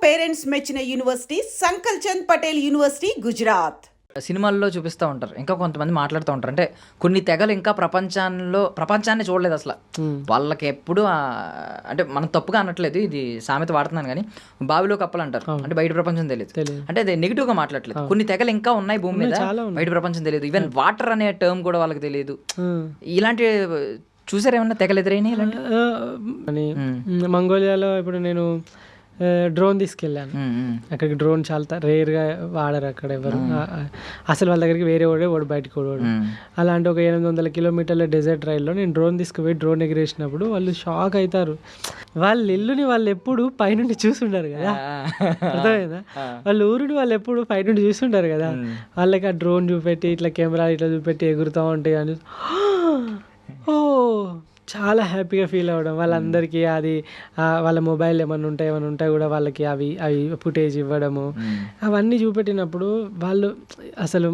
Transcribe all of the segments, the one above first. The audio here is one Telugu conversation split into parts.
పేరెంట్స్ మెచ్చిన యూనివర్సిటీ సంకల్ చంద్ పటేల్ యూనివర్సిటీ గుజరాత్. సినిమాల్లో చూపిస్తూ ఉంటారు, ఇంకా కొంతమంది మాట్లాడుతూ ఉంటారు. అంటే కొన్ని తెగలు ఇంకా ప్రపంచాన్ని చూడలేదు అసలు. వాళ్ళకి ఎప్పుడు అంటే మనం తప్పుగా అనట్లేదు, ఇది సామెత వాడుతున్నాను కానీ బావిలో కప్పలు అంటారు, అంటే బయట ప్రపంచం తెలియదు. అంటే అది నెగిటివ్ గా మాట్లాడలేదు. కొన్ని తెగలు ఇంకా ఉన్నాయి భూమి మీద, బయట ప్రపంచం తెలియదు. ఈవెన్ వాటర్ అనే టర్మ్ కూడా వాళ్ళకి తెలియదు. ఇలాంటి చూసారు ఏమన్నా తెగలు ఎదురైనా ఇలాంటి? మంగోలియాలో ఇప్పుడు నేను డ్రోన్ తీసుకెళ్ళాను. అక్కడికి డ్రోన్ చాలా రేర్గా వాడరు అక్కడ ఎవరు. అసలు వాళ్ళ దగ్గరికి వేరే వాడు బయటకు వాడు. అలాంటి ఒక 800 కిలోమీటర్ల డెజర్ట్ రైల్లో నేను డ్రోన్ తీసుకుపోయి డ్రోన్ ఎగిరేసినప్పుడు వాళ్ళు షాక్ అవుతారు. వాళ్ళ ఇల్లుని వాళ్ళు ఎప్పుడు పైనుండి చూస్తుంటారు కదా, అర్థమైందా? వాళ్ళ ఊరిని వాళ్ళు ఎప్పుడు పైనుండి చూస్తుంటారు కదా. వాళ్ళకి ఆ డ్రోన్ చూపెట్టి ఇట్లా కెమెరా ఇట్లా చూపెట్టి ఎగురుతూ ఉంటాయి అని ఓ చాలా హ్యాపీగా ఫీల్ అవ్వడం. వాళ్ళందరికీ అది వాళ్ళ మొబైల్ ఏమైనా ఉంటే కూడా వాళ్ళకి అవి ఫుటేజ్ ఇవ్వడము, అవన్నీ చూపెట్టినప్పుడు వాళ్ళు అసలు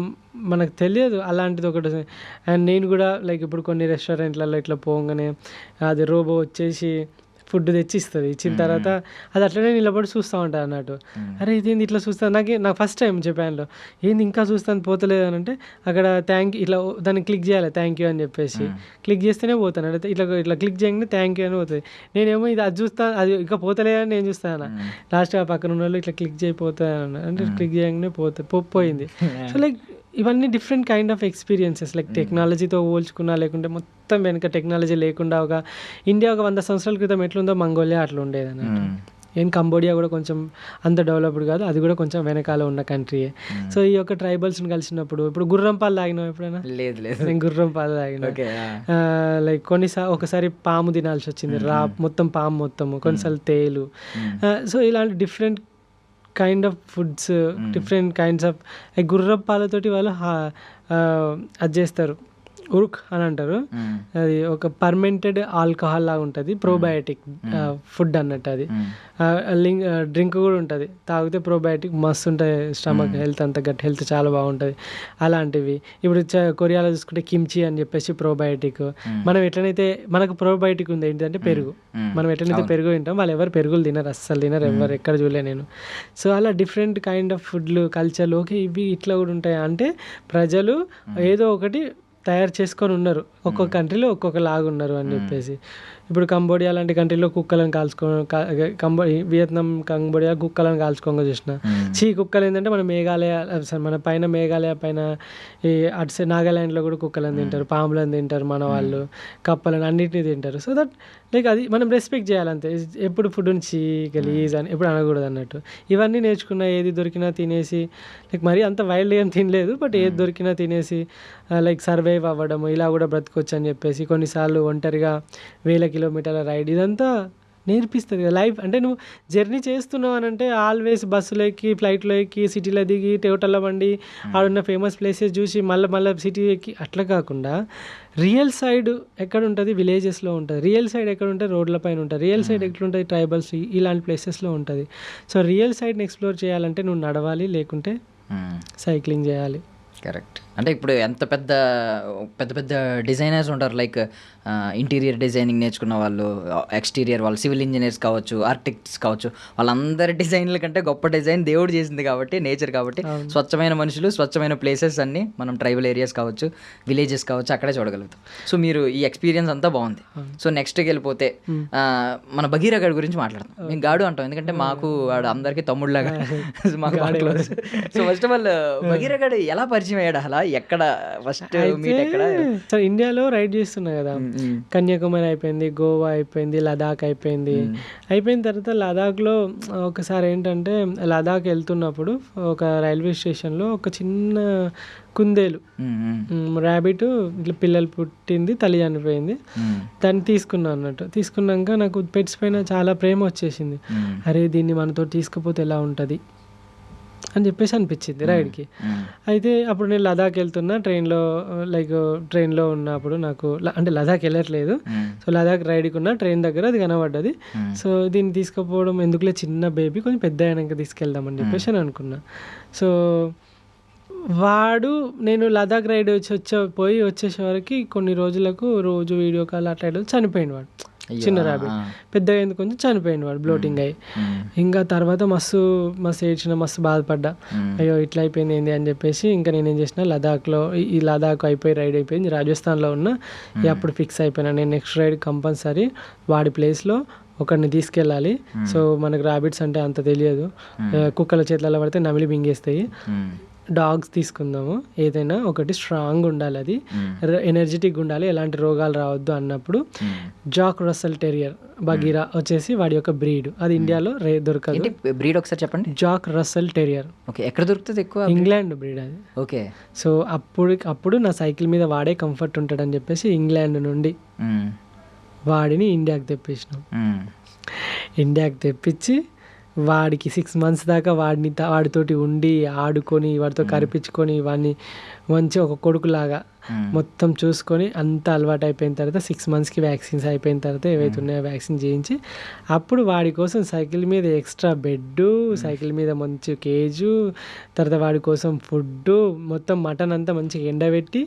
మనకు తెలియదు అలాంటిది ఒకటి. అండ్ నేను కూడా లైక్ ఇప్పుడు కొన్ని రెస్టారెంట్లలో ఇట్లా పోగానే అది రోబో వచ్చేసి ఫుడ్ తెచ్చిస్తుంది. ఇచ్చిన తర్వాత అది అట్లనే నిలబడి చూస్తూ ఉంటాను అన్నట్టు. అరే ఇదేంది ఇట్లా చూస్తాను, నాకు ఫస్ట్ టైం జపాన్లో ఏంది ఇంకా చూస్తాను పోతలేదు అని అంటే అక్కడ థ్యాంక్ యూ ఇట్లా దాన్ని క్లిక్ చేయాలి, థ్యాంక్ యూ అని చెప్పేసి క్లిక్ చేస్తేనే పోతాను. అంటే ఇట్లా క్లిక్ చేయగానే థ్యాంక్ యూ అని పోతుంది. నేనేమో అది చూస్తాను, అది ఇంకా పోతలేదని నేను చూస్తాను. లాస్ట్ ఆ పక్కన ఉన్న వాళ్ళు ఇట్లా క్లిక్ చేయపోతాను అంటే క్లిక్ చేయగానే పోయింది. సో లైక్ ఇవన్నీ different kind of experiences. Like టెక్నాలజీతో పోల్చుకున్నా లేకుంటే మొత్తం వెనక టెక్నాలజీ లేకుండా ఇండియా ఒక 100 సంవత్సరాల క్రితం ఎట్లుందో మంగోలియా అట్లా ఉండేది అన్నట్టు. కంబోడియా కూడా కొంచెం అంత డెవలప్డ్ కాదు, అది కూడా కొంచెం వెనకాల ఉన్న కంట్రీయే. సో ఈ యొక్క ట్రైబల్స్ని కలిసినప్పుడు ఇప్పుడు గుర్రం పాలు తాగినావు ఎప్పుడైనా? లేదు. నేను గుర్రం పాలు తాగినా. లైక్ ఒకసారి పాము తినాల్సి వచ్చింది, మొత్తం పాము మొత్తము, కొన్నిసార్లు తేలు. సో ఇలాంటి different kind of foods, different kinds of గుర్రం పాలతోటి వాళ్ళు అది చేస్తారు, ఉరుక్ అని అంటారు. అది ఒక పర్మెంటెడ్ ఆల్కహాల్ లాగా ఉంటుంది, ప్రోబయాటిక్ ఫుడ్ అన్నట్టు. అది డ్రింక్ కూడా ఉంటుంది, తాగితే ప్రోబయాటిక్ మస్తు ఉంటుంది, స్టమక్ హెల్త్ అంతా గట్ హెల్త్ చాలా బాగుంటుంది. అలాంటివి ఇప్పుడు కొరియాలో చూసుకుంటే కిమ్చి అని చెప్పేసి ప్రోబయాటిక్. మనం ఎట్లనైతే మనకు ప్రోబయాటిక్ ఉంది ఏంటంటే పెరుగు, మనం ఎట్లనైతే పెరుగు తింటాం వాళ్ళు ఎవరు పెరుగులు తినరు, అస్సలు తినరు, ఎవరు ఎక్కడ చూడలే నేను. సో అలా డిఫరెంట్ కైండ్ ఆఫ్ ఫుడ్లు కల్చర్లు ఓకే ఇవి ఇట్లా కూడా ఉంటాయి. అంటే ప్రజలు ఏదో ఒకటి తయారు చేసుకొని ఉన్నారు, ఒక్కొక్క కంట్రీలో ఒక్కొక్క లాగా ఉన్నారు అని చెప్పేసి. ఇప్పుడు కంబోడియా లాంటి కంట్రీలో కుక్కలను వియత్నాం కంబోడియా కుక్కలను కాల్చుకోగా చూసిన. కుక్కలు ఏంటంటే మన పైన మేఘాలయ పైన ఈ అటు సైడ్ నాగాల్యాండ్లో కూడా కుక్కలను తింటారు, పాములను తింటారు, మన వాళ్ళు కప్పలను అన్నిటినీ తింటారు. సో దట్ లైక్ అది మనం రెస్పెక్ట్ చేయాలంతే. ఎప్పుడు ఫుడ్ నుంచి గలీజ్ అని ఎప్పుడు అనకూడదు అన్నట్టు. ఇవన్నీ నేర్చుకున్నా, ఏది దొరికినా తినేసి, లైక్ మరీ అంత వైల్డ్ ఏం తినలేదు, బట్ ఏది దొరికినా తినేసి లైక్ సర్వైవ్ అవ్వడము, ఇలా కూడా బ్రతకొచ్చు అని చెప్పేసి. కొన్నిసార్లు ఒంటరిగా 1000 కిలోమీటర్ల రైడ్, ఇదంతా నేర్పిస్తుంది కదా లైఫ్. అంటే నువ్వు జర్నీ చేస్తున్నావు అని అంటే ఆల్వేస్ బస్సులో ఎక్కి ఫ్లైట్లో ఎక్కి సిటీలో దిగి టోటల్లో బండి ఆడున్న ఫేమస్ ప్లేసెస్ చూసి మళ్ళీ సిటీ ఎక్కి అట్లా కాకుండా రియల్ సైడ్ ఎక్కడ ఉంటుంది, విలేజెస్లో ఉంటుంది. రియల్ సైడ్ ఎక్కడ ఉంటుంది, రోడ్ల పైన ఉంటుంది. రియల్ సైడ్ ఎట్లుంటుంది, ట్రైబల్స్ ఇలాంటి ప్లేసెస్లో ఉంటుంది. సో రియల్ సైడ్ని ఎక్స్ప్లోర్ చేయాలంటే నువ్వు నడవాలి, లేకుంటే సైక్లింగ్ చేయాలి. కరెక్ట్. అంటే ఇప్పుడు ఎంత పెద్ద పెద్ద డిజైనర్స్ ఉంటారు, లైక్ ఇంటీరియర్ డిజైనింగ్ నేర్చుకున్న వాళ్ళు, ఎక్స్టీరియర్ వాళ్ళు, సివిల్ ఇంజనీర్స్ కావచ్చు, ఆర్కిటెక్ట్స్ కావచ్చు, వాళ్ళందరి డిజైన్ల కంటే గొప్ప డిజైన్ దేవుడు చేసింది కాబట్టి, నేచర్ కాబట్టి. స్వచ్ఛమైన మనుషులు, స్వచ్ఛమైన ప్లేసెస్ అన్నీ మనం ట్రైబల్ ఏరియాస్ కావచ్చు, విలేజెస్ కావచ్చు, అక్కడే చూడగలుగుతాం. సో మీరు ఈ ఎక్స్పీరియన్స్ అంతా బాగుంది. సో నెక్స్ట్కి వెళ్ళిపోతే మన భగీరథ గారి గురించి మాట్లాడతాం. మేము గాడు అంటాం, ఎందుకంటే మాకు వాడు అందరికీ తమ్ముళ్ళగా మాకు close. So first of all Bhagiratha గారు ఎలా పరిచయం అయ్యాడు, అలా ఎక్కడ ఫస్ట్ మీట్ ఎక్కడ? సార్ ఇండియాలో రైడ్ చేస్తున్నా కదా, కన్యాకుమారి అయిపోయింది, గోవా అయిపోయింది, లదాఖ్ అయిపోయింది. అయిపోయిన తర్వాత లదాఖ్లో ఒకసారి ఏంటంటే లదాఖ్ వెళ్తున్నప్పుడు ఒక రైల్వే స్టేషన్లో ఒక చిన్న కుందేలు ర్యాబిట్ ఇట్లా పిల్లలు పుట్టింది, తల్లి చనిపోయింది. దాన్ని తీసుకున్నాను అన్నట్టు. తీసుకున్నాక నాకు పెట్స్ పైన చాలా ప్రేమ వచ్చేసింది. అరే దీన్ని మనతో తీసుకుపోతే ఎలా ఉంటుంది అని చెప్పేసి అనిపించింది రైడ్కి. అయితే అప్పుడు నేను లదాఖ్ వెళ్తున్నా ట్రైన్లో ఉన్నప్పుడు నాకు అంటే లదాఖ్ వెళ్ళట్లేదు. సో లదాఖ్ రైడ్కి ఉన్న ట్రైన్ దగ్గర అది కనబడ్డది. సో దీన్ని తీసుకుపోవడం ఎందుకులే, చిన్న బేబీ కొంచెం పెద్ద అయినాక తీసుకెళ్దామని చెప్పేసి అని అనుకున్నా. సో నేను లదాఖ్ రైడ్ వచ్చేసే వరకు కొన్ని రోజులకు రోజు వీడియో కాల్ అట్లా చనిపోయింది వాడు. చిన్న ర్యాబిట్. పెద్దగా అయింది కొంచెం, చనిపోయింది వాడు బ్లోటింగ్ అయ్యి. ఇంకా తర్వాత మస్తు మస్తు ఏడ్చిన, మస్తు బాధపడ్డా, అయ్యో ఇట్లా అయిపోయింది ఏంది అని చెప్పేసి. ఇంకా నేనేం చేసిన, లదాఖ్లో ఈ లదాఖ్ అయిపోయి రైడ్ అయిపోయింది, రాజస్థాన్లో ఉన్న అప్పుడు ఫిక్స్ అయిపోయినా నేను నెక్స్ట్ రైడ్ కంపల్సరీ వాడి ప్లేస్లో ఒకరిని తీసుకెళ్ళాలి. సో మనకు ర్యాబిట్స్ అంటే అంత తెలియదు, కుక్కల చేతులలో పడితే నమిలి మింగేస్తాయి. డాగ్స్ తీసుకుందాము, ఏదైనా ఒకటి స్ట్రాంగ్ ఉండాలి, అది ఎనర్జెటిక్ ఉండాలి, ఎలాంటి రోగాలు రావద్దు అన్నప్పుడు జాక్ రస్సెల్ టెరియర్ బగీరా వచ్చేసి వాడి యొక్క బ్రీడ్. అది ఇండియాలో దొరకదు. బ్రీడ్ ఒకసారి చెప్పండి. Jack Russell terrier. ఓకే, ఎక్కడ దొరుకుతుంది ఎక్కువ? ఇంగ్లాండ్ బ్రీడ్ అది. ఓకే. సో అప్పుడు నా సైకిల్ మీద వాడే కంఫర్ట్ ఉంటాడని చెప్పేసి ఇంగ్లాండ్ నుండి వాడిని ఇండియాకి తెప్పించినాం. ఇండియాకి తెప్పించి వాడికి 6 months దాకా వాడితోటి ఉండి ఆడుకొని వాడితో కరిపించుకొని వాడిని మంచి ఒక కొడుకులాగా మొత్తం చూసుకొని అంతా అలవాటు అయిపోయిన తర్వాత 6 monthsకి వ్యాక్సిన్స్ అయిపోయిన తర్వాత ఏవైతే ఉన్నాయో వ్యాక్సిన్ చేయించి అప్పుడు వాడి కోసం సైకిల్ మీద ఎక్స్ట్రా బెడ్, సైకిల్ మీద మంచి కేజు, తర్వాత వాడి కోసం ఫుడ్, మొత్తం మటన్ అంతా మంచిగా ఎండబెట్టి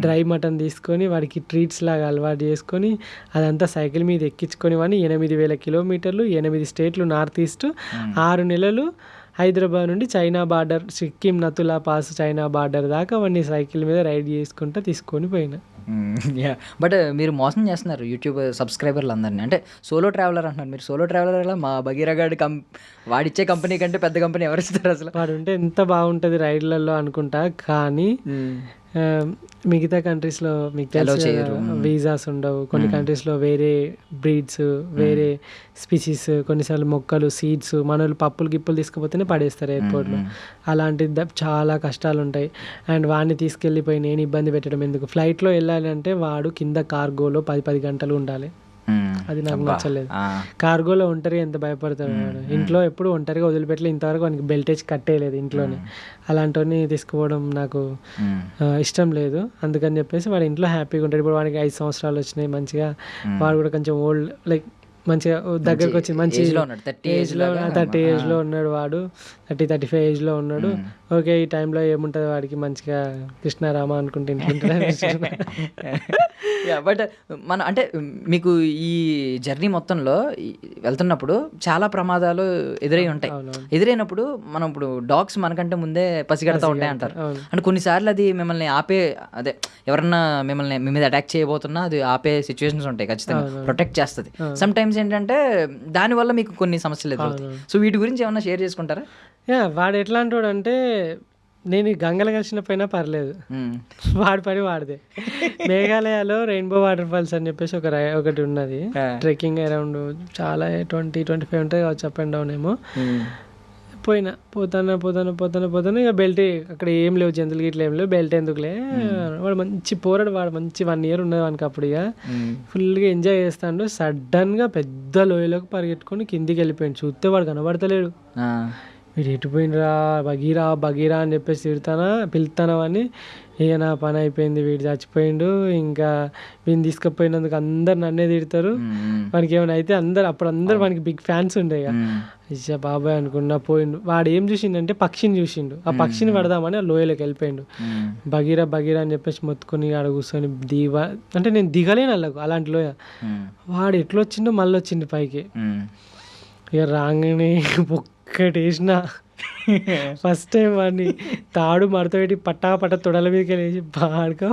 డ్రై మటన్ తీసుకొని వాడికి ట్రీట్స్ లాగా అలవాటు చేసుకొని అదంతా సైకిల్ మీద ఎక్కించుకొని వాడిని 8,000 kilometers 8 స్టేట్లు నార్త్ ఈస్ట్ 6 నెలలు హైదరాబాద్ నుండి China border, Sikkim Nathula pass China border దాకా వాడిని సైకిల్ మీద రైడ్ చేసుకుంటూ తీసుకొని పోయినా. బట్ మీరు మోసం చేస్తున్నారు యూట్యూబ్ సబ్స్క్రైబర్లు అందరినీ. అంటే సోలో ట్రావెలర్ అంటున్నారు మీరు. సోలో ట్రావెలర్ మా భగీరగాడి వాడిచ్చే కంపెనీ కంటే పెద్ద కంపెనీ ఎవరిస్తారు అసలు? వాడు ఉంటే ఎంత బాగుంటుంది రైడ్లలో అనుకుంటా, కానీ మిగతా కంట్రీస్లో మీకు తెలుసు వీసాస్ ఉండవు. కొన్ని కంట్రీస్లో వేరే బ్రీడ్స్, వేరే స్పీసీస్, కొన్నిసార్లు మొక్కలు, సీడ్స్, మనోళ్ళు పప్పులు గిప్పులు తీసుకుపోతేనే పడేస్తారు ఎయిర్పోర్ట్లో. అలాంటి చాలా కష్టాలు ఉంటాయి. అండ్ వాడిని తీసుకెళ్ళిపోయి నేను ఇబ్బంది పెట్టడం ఎందుకు? ఫ్లైట్లో వెళ్ళాలంటే వాడు కింద కార్గోలో 10 గంటలు ఉండాలి. అది నాకు నచ్చలేదు. కార్గోలో ఒంటరిగా ఎంత భయపడతాడు వాడు. ఇంట్లో ఎప్పుడు ఒంటరిగా వదిలిపెట్టలే, ఇంతవరకు వానికి బెల్టేజ్ కట్టేయలేదు ఇంట్లోనే. అలాంటివన్నీ తీసుకుపోవడం నాకు ఇష్టం లేదు. అందుకని చెప్పేసి వాడు ఇంట్లో హ్యాపీగా ఉంటాడు. ఇప్పుడు వాడికి 5 సంవత్సరాలు వచ్చినాయి, మంచిగా వాడు కూడా కొంచెం ఓల్డ్, లైక్ మంచిగా దగ్గరకు వచ్చింది, మంచి ఏజ్లో 30 ఏజ్లో ఉన్నాడు వాడు, 30-35 ఏజ్లో ఉన్నాడు. ఓకే, ఈ టైంలో ఏముంటుంది వాడికి, మంచిగా కృష్ణారామ అనుకుంటే బట్ మన అంటే మీకు ఈ జర్నీ మొత్తంలో వెళ్తున్నప్పుడు చాలా ప్రమాదాలు ఎదురై ఉంటాయి. ఎదురైనప్పుడు మనం ఇప్పుడు డాగ్స్ మనకంటే ముందే పసిగడతా ఉంటాయి అంటారు. అంటే కొన్నిసార్లు అది మిమ్మల్ని ఆపే, అదే ఎవరన్నా మిమ్మల్ని మీ మీద అటాక్ చేయబోతున్నా అది ఆపే సిచ్యువేషన్స్ ఉంటాయి, ఖచ్చితంగా ప్రొటెక్ట్ చేస్తుంది. సమ్ టైమ్స్ ఏంటంటే దానివల్ల మీకు కొన్ని సమస్యలు ఎదురవుతాయి. సో వీటి గురించి ఏమన్నా షేర్ చేసుకుంటారా? వాడు ఎట్లాంటి వాడు అంటే, నేను గంగలు కలిసిన పైన పర్లేదు, వాడి పని వాడిదే. మేఘాలయలో రెయిన్బో వాటర్ ఫాల్స్ అని చెప్పేసి ఒకటి ఉన్నది. ట్రెక్కింగ్ అరౌండ్ చాలా 20-25 ఉంటుంది కావచ్చు, అప్ అండ్ డౌన్ ఏమో. పోతాను ఇక బెల్ట్, అక్కడ ఏం లేవు జంతువులకి ఇట్లా ఏం లేవు, బెల్ట్ ఎందుకులే. వాడు మంచి పోరాడు, వాడు మంచి 1 year ఉన్నది వానికి. అప్పుడు ఇక ఫుల్గా ఎంజాయ్ చేస్తాడు. సడన్గా పెద్ద లోయలోకి పరిగెట్టుకొని కిందికి వెళ్ళిపోయాడు. చూస్తే వాడు కనబడతలేడు. వీడు ఎటుపోయినరా, బగీరా అని చెప్పేసి పిలుతానా అని. ఇక నా పని అయిపోయింది, వీడు చచ్చిపోయిండు. ఇంకా వీడిని తీసుకుపోయినందుకు అందరు నన్నే తిడతారు. వానికి ఏమైనా అయితే అందరు వానికి బిగ్ ఫ్యాన్స్ ఉండే. ఇక ఇచ్చా బాబాయ్ అనుకున్నా పోయిండు. వాడు ఏం చూసిండంటే పక్షిని చూసిండు. ఆ పక్షిని పడదామని ఆ లోయలోకి వెళ్ళిపోయిండు. బగీరా అని చెప్పేసి మొత్తుకొని ఆడ కూర్చొని అంటే నేను దిగలేను అల్లకు అలాంటి లోయ. వాడు ఎట్లా వచ్చిండో మళ్ళీ వచ్చిండు పైకి. ఇక రాగానే ఒక్కటి వేసిన ఫస్ట్ టైం వాడిని తాడు మడత పెట్టి పట్టా తొడల మీదకి వెళ్ళేసి బాడుకో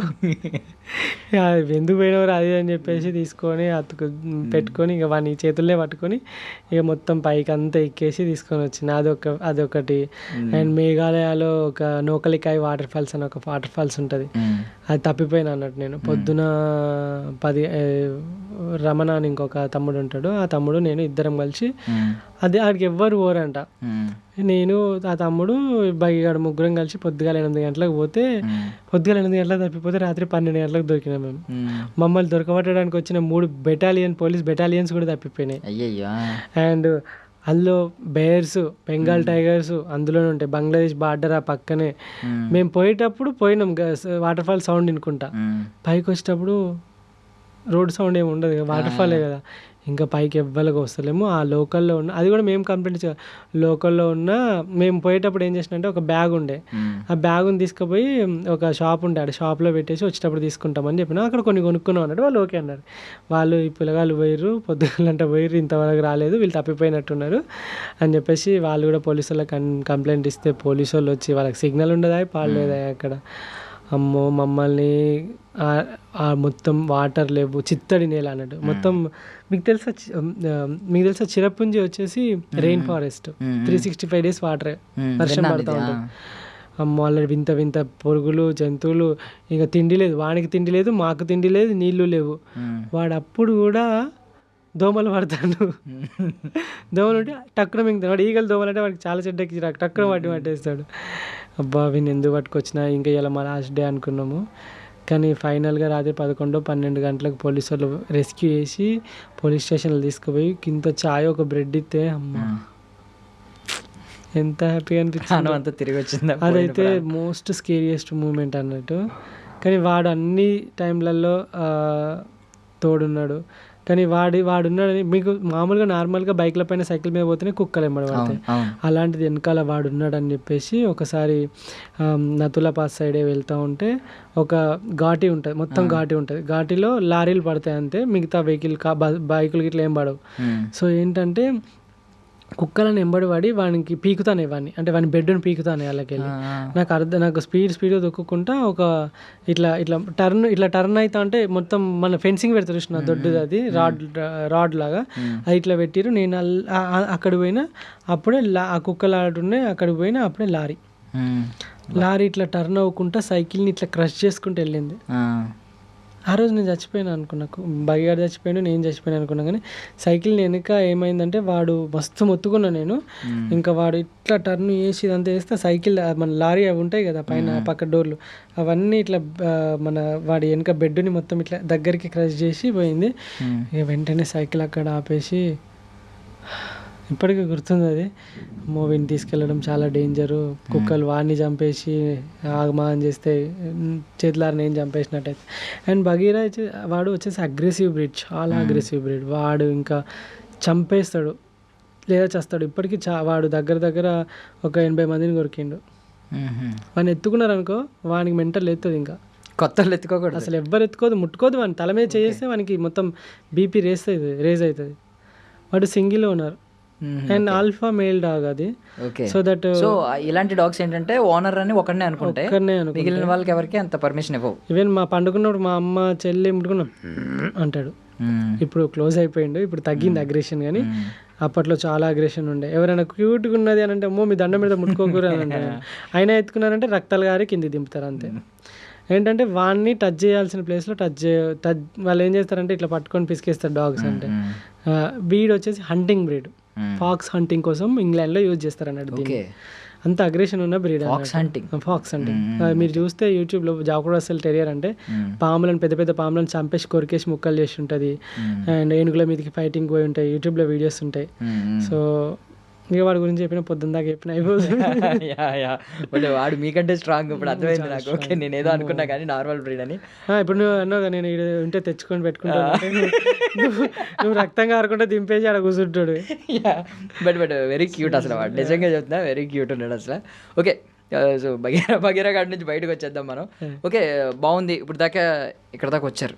ఎందుకు పోయినవారు అది అని చెప్పేసి తీసుకొని పెట్టుకొని ఇక వాడిని చేతుల్లో పట్టుకొని ఇక మొత్తం పైకి అంతా ఎక్కేసి తీసుకొని వచ్చింది. అదొకటి. అండ్ మేఘాలయలో ఒక నోకలికాయ వాటర్ ఫాల్స్ అని ఒక వాటర్ ఫాల్స్ ఉంటుంది. అది తప్పిపోయినా అన్నట్టు నేను. పొద్దున 10 రమణ అని ఇంకొక తమ్ముడు ఉంటాడు, ఆ తమ్ముడు నేను ఇద్దరం కలిసి, అది ఆడికి ఎవ్వరు పోరంట. నేను ఆ తమ్ముడు బైగాడు ముగ్గురం కలిసి పొద్దుగాల 8 గంటలకు పోతే, పొద్దుగాల 8 గంటలకు తప్పిపోతే రాత్రి 12 గంటలకు దొరికినాం మేము. మమ్మల్ని దొరకబట్టడానికి వచ్చిన 3 పోలీస్ బెటాలియన్స్ కూడా తప్పిపోయినాయి. అండ్ అందులో బేర్స్, బెంగాల్ టైగర్స్ అందులోనే ఉంటాయి. బంగ్లాదేశ్ బార్డర్ ఆ పక్కనే. మేము పోయినాం వాటర్ ఫాల్ సౌండ్ వినుకుంటా. పైకి వచ్చేటప్పుడు రోడ్ సౌండ్ ఏమి ఉండదు, వాటర్ ఫాలే కదా. ఇంకా పైకి ఎవ్వరికి వస్తలేము. ఆ లోకల్లో ఉన్న అది కూడా మేము కంప్లైంట్ లోకల్లో ఉన్న మేము పోయేటప్పుడు ఏం చేసినంటే ఒక బ్యాగ్ ఉండే, ఆ బ్యాగుని తీసుకుపోయి ఒక షాప్ ఉండే, ఆ షాప్లో పెట్టేసి వచ్చేటప్పుడు తీసుకుంటామని చెప్పిన. అక్కడ కొన్ని కొనుక్కున్నాం అన్నట్టు. వాళ్ళు ఓకే అన్నారు. వాళ్ళు ఈ పిల్లగాళ్ళు పోయిర్రు, పొద్దుగలంటే పోయిర్రు, ఇంతవరకు రాలేదు, వీళ్ళు తప్పిపోయినట్టున్నారు అని చెప్పేసి వాళ్ళు కూడా పోలీసు వాళ్ళకి కంప్లైంట్ ఇస్తే పోలీసు వాళ్ళు వచ్చి వాళ్ళకి సిగ్నల్ ఉండదా పాడలేదా అక్కడ. అమ్మో మమ్మల్ని మొత్తం వాటర్ లేవు, చిత్తడి నేల అన్నట్టు మొత్తం. మీకు తెలుసా చిరపుంజి వచ్చేసి రెయిన్ ఫారెస్ట్, 365 days వాటరే, వర్షం పడుతూ ఉంటుంది. అమ్మ వాళ్ళ వింత వింత పురుగులు జంతువులు, ఇంకా తిండి లేదు, వానికి తిండి లేదు, మాకు తిండి లేదు, నీళ్లు లేవు. వాడు అప్పుడు కూడా దోమలు పడతాడు. దోమలు ఉంటే టక్కున మింగుతాడు. వాడు ఈగలు దోమలు అంటే వాడికి చాలా చెడ్డకి టక్కున పట్టేస్తాడు. అబ్బా వీని ఎందుకు పట్టుకొచ్చినా, ఇంకా ఇలా మా లాస్ట్ డే అనుకున్నాము. కానీ ఫైనల్గా రాత్రి 11-12 గంటలకు పోలీసు వాళ్ళు రెస్క్యూ చేసి పోలీస్ స్టేషన్లో తీసుకుపోయి ఇంత చాయ్ ఒక బ్రెడ్ ఇస్తే అమ్మ ఎంత హ్యాపీగా అనిపించింది. అంతా తిరిగి వచ్చింది. అదైతే మోస్ట్ స్కేరియస్ట్ మూమెంట్ అన్నట్టు. కానీ వాడు అన్ని టైంలలో తోడున్నాడు. కానీ వాడున్నాడని మీకు మామూలుగా నార్మల్గా బైక్ల పైన సైకిల్ మీద పోతేనే కుక్కలు ఎంబడి పడతాయి, అలాంటిది వెనకాల వాడు ఉన్నాడని చెప్పేసి ఒకసారి నతుల పాస్ సైడే వెళ్తూ ఉంటే ఒక ఘాటి ఉంటుంది, మొత్తం ఘాటి ఉంటుంది. ఘాటిలో లారీలు పడతాయి అంతే, మిగతా వెహికల్ బైకులు గిట్లా ఏం పడవు. సో ఏంటంటే కుక్కలను ఎంబడి పడి వానికి పీకుతానే వాడిని, అంటే వాని బెడ్ని పీకుతానే వాళ్ళకెళ్ళి. నాకు స్పీడ్ దొక్కుకుంటా ఒక ఇట్లా టర్న్ అవుతా అంటే మొత్తం మన ఫెన్సింగ్ పెడతారు చూసిన దొడ్డుది, అది రాడ్ లాగా అది ఇట్లా పెట్టిరు. నేను అక్కడ పోయినా అప్పుడే ఆ కుక్కలు ఆడున్నాయి, అక్కడికి పోయినా అప్పుడే లారీ ఇట్లా టర్న్ అవ్వకుండా సైకిల్ని ఇట్లా క్రష్ చేసుకుంటూ వెళ్ళింది. ఆ రోజు నేను చచ్చిపోయాను అనుకున్నా, బగిగాడు చచ్చిపోయాను, నేను చచ్చిపోయాను అనుకున్నా. కానీ సైకిల్ వెనుక ఏమైందంటే వాడు మస్తు మొత్తుకున్నా నేను. ఇంకా వాడు ఇట్లా టర్న్ చేసి ఇదంతా వేస్తే సైకిల్ మన లారీ అవి ఉంటాయి కదా పైన పక్క డోర్లు, అవన్నీ ఇట్లా మన వాడి వెనుక బెడ్ని మొత్తం ఇట్లా దగ్గరికి క్రష్ చేసి పోయింది. ఇక వెంటనే సైకిల్ అక్కడ ఆపేసి, ఇప్పటికీ గుర్తుంది అది, మూవీని తీసుకెళ్ళడం చాలా డేంజరు, కుక్కలు వాడిని చంపేసి ఆగమా అని చేస్తే చేతులారిని ఏం చంపేసినట్టయితే. అండ్ బగీరా వాడు వచ్చేసి అగ్రెసివ్ బ్రీడ్, చాలా అగ్రెసివ్ బ్రీడ్. వాడు ఇంకా చంపేస్తాడు లేదా చేస్తాడు. ఇప్పటికీ వాడు దగ్గర ఒక 80 మందిని కొరికిండు. వాడిని ఎత్తుకున్నారనుకో వానికి మెంటల్ ఎత్తుంది, ఇంకా కొత్త ఎత్తుకోకూడదు అసలు, ఎవ్వరు ఎత్తుకోదు, ముట్టుకోదు. వాడిని తల మీద చేస్తే వానికి మొత్తం బీపీ రేజ్ అవుతుంది. వాడు single owner and alpha male dog అది. సో దట్ ఇలాంటి డాగ్స్ ఏంటంటే ఓనర్ అని ఒకనే అనుకుంటే మిగిలిన వాళ్ళకి ఎవరికి అంత పర్మిషన్ ఇవ్వవు. ఈవెన్ మా పండుకున్నప్పుడు మా అమ్మ చెల్లి ముట్టుకున్నా అంటాడు. ఇప్పుడు క్లోజ్ అయిపోయిండు, ఇప్పుడు తగ్గింది అగ్రెషన్. కానీ అప్పట్లో చాలా అగ్రెషన్ ఉండే. ఎవరైనా క్యూట్గా ఉన్నది అని అంటే అమ్మో మీ దండం మీద ముట్టుకోకూడదు అని అంటారు. అయినా ఎత్తుకున్నారంటే రక్తాలు గారి కింది దింపుతారు అంతే. ఏంటంటే వాడిని టచ్ చేయాల్సిన ప్లేస్లో వాళ్ళు ఏం చేస్తారంటే ఇట్లా పట్టుకొని పిసికేస్తారు డాగ్స్. అంటే బ్రీడ్ వచ్చేసి హంటింగ్ బ్రీడ్, ఫాక్స్ హంటింగ్ కోసం ఇంగ్లాండ్లో యూజ్ చేస్తారు అన్నట్టు. అంత అగ్రెషన్ ఉన్న బ్రీడ్ ఫాక్స్ హంటింగ్. మీరు చూస్తే యూట్యూబ్లో జాక్ రస్సెల్ టెరియర్ అంటే పాములను పెద్ద పాములను చంపేసి కొరికేసి ముక్కలు చేసి ఉంటుంది. అండ్ ఏనుగుల మీదకి ఫైటింగ్ పోయి ఉంటాయి, యూట్యూబ్లో వీడియోస్ ఉంటాయి. సో ఇక వాడి గురించి చెప్పిన పొద్దున్న దాకా చెప్పిన అయిపోతుంది. వాడు మీకంటే స్ట్రాంగ్, ఇప్పుడు అర్థమైంది నాకు. ఓకే నేను ఏదో అనుకున్నా కానీ నార్మల్ బ్రీడ్ అని. ఇప్పుడు నువ్వు అన్నావు, నేను ఉంటే తెచ్చుకొని పెట్టుకుంటా, నువ్వు రక్తం కారకుండా దింపేసి ఆడ కూర్చుంటాడు. బట్ వెరీ క్యూట్ అసలు, వాడు నిజంగా చెప్తున్నా వెరీ క్యూట్ ఉన్నాడు అసలు. ఓకే సో బగీరా గాడి నుంచి బయటకు వచ్చేద్దాం మనం. ఓకే బాగుంది, ఇప్పుడు దాకా ఇక్కడ దాకా వచ్చారు.